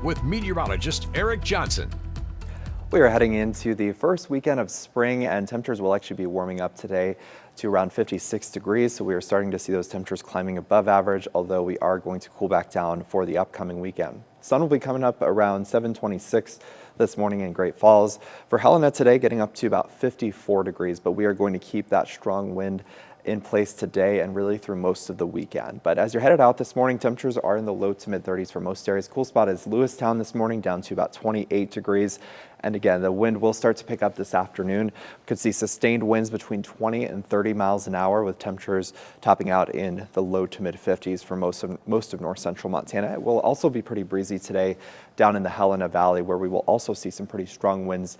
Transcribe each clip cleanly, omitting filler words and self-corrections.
with meteorologist Eric Johnson. We are heading into the first weekend of spring, and temperatures will actually be warming up today to around 56 degrees. So we are starting to see those temperatures climbing above average, although we are going to cool back down for the upcoming weekend. Sun will be coming up around 7:26 this morning in Great Falls. For Helena today, getting up to about 54 degrees, but we are going to keep that strong wind in place today and really through most of the weekend. But as you're headed out this morning, temperatures are in the low to mid 30s for most areas. Cool spot is Lewistown this morning, down to about 28 degrees. And again, the wind will start to pick up this afternoon. We could see sustained winds between 20 and 30 miles an hour, with temperatures topping out in the low to mid 50s for most of north central Montana. It will also be pretty breezy today down in the Helena Valley, where we will also see some pretty strong winds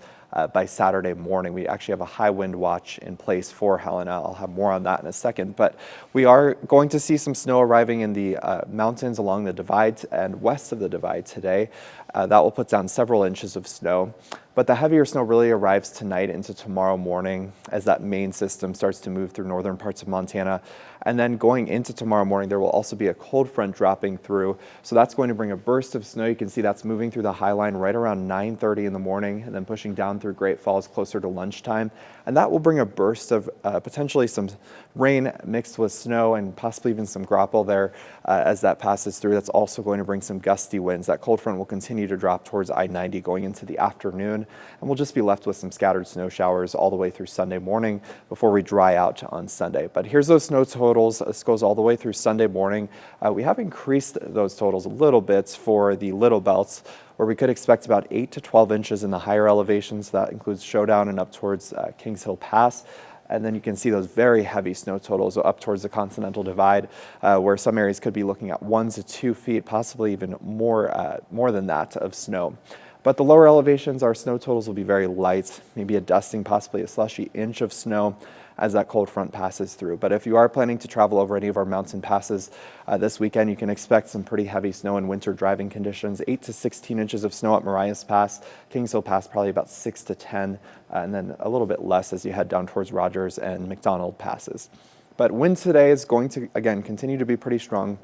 by Saturday morning. We actually have a high wind watch in place for Helena. I'll have more on that in a second, but we are going to see some snow arriving in the mountains along the divide and west of the divide today. That will put down several inches of snow. But the heavier snow really arrives tonight into tomorrow morning as that main system starts to move through northern parts of Montana. And then going into tomorrow morning, there will also be a cold front dropping through. So that's going to bring a burst of snow. You can see that's moving through the high line right around 9:30 in the morning and then pushing down through Great Falls closer to lunchtime. And that will bring a burst of potentially some rain mixed with snow and possibly even some graupel there as that passes through. That's also going to bring some gusty winds. That cold front will continue to drop towards I-90 going into the afternoon, and we'll just be left with some scattered snow showers all the way through Sunday morning before we dry out on Sunday. But here's those snow totals. This goes all the way through Sunday morning. We have increased those totals a little bit for the Little Belts, where we could expect about 8 to 12 inches in the higher elevations. That includes Showdown and up towards Kings Hill Pass. And then you can see those very heavy snow totals up towards the Continental Divide, where some areas could be looking at 1 to 2 feet, possibly even more than that of snow. But the lower elevations, our snow totals will be very light, maybe a dusting, possibly a slushy inch of snow as that cold front passes through. But if you are planning to travel over any of our mountain passes this weekend, you can expect some pretty heavy snow and winter driving conditions. 8 to 16 inches of snow at Marias Pass, Kings Hill Pass probably about 6 to 10, and then a little bit less as you head down towards Rogers and McDonald passes. But wind today is going to, again, continue to be pretty strong.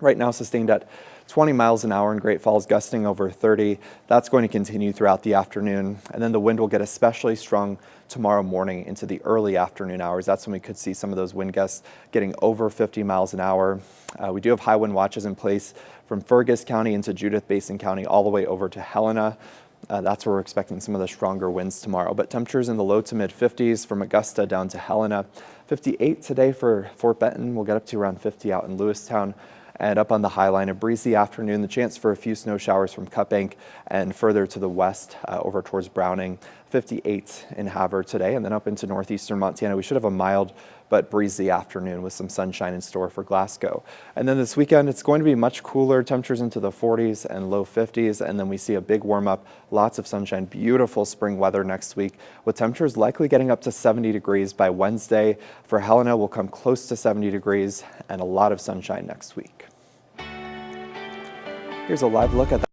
Right now sustained at 20 miles an hour in Great Falls, gusting over 30. That's going to continue throughout the afternoon. And then the wind will get especially strong tomorrow morning into the early afternoon hours. That's when we could see some of those wind gusts getting over 50 miles an hour. We do have high wind watches in place from Fergus County into Judith Basin County all the way over to Helena. That's where we're expecting some of the stronger winds tomorrow. But temperatures in the low to mid 50s from Augusta down to Helena. 58 today for Fort Benton. We'll get up to around 50 out in Lewistown. And up on the high line, a breezy afternoon, the chance for a few snow showers from Cut Bank and further to the west over towards Browning. 58 in Havre today, and then up into northeastern Montana. We should have a mild but breezy afternoon with some sunshine in store for Glasgow. And then this weekend, it's going to be much cooler, temperatures into the 40s and low 50s, and then we see a big warm up, lots of sunshine, beautiful spring weather next week, with temperatures likely getting up to 70 degrees by Wednesday. For Helena, we'll come close to 70 degrees and a lot of sunshine next week. Here's a live look at that.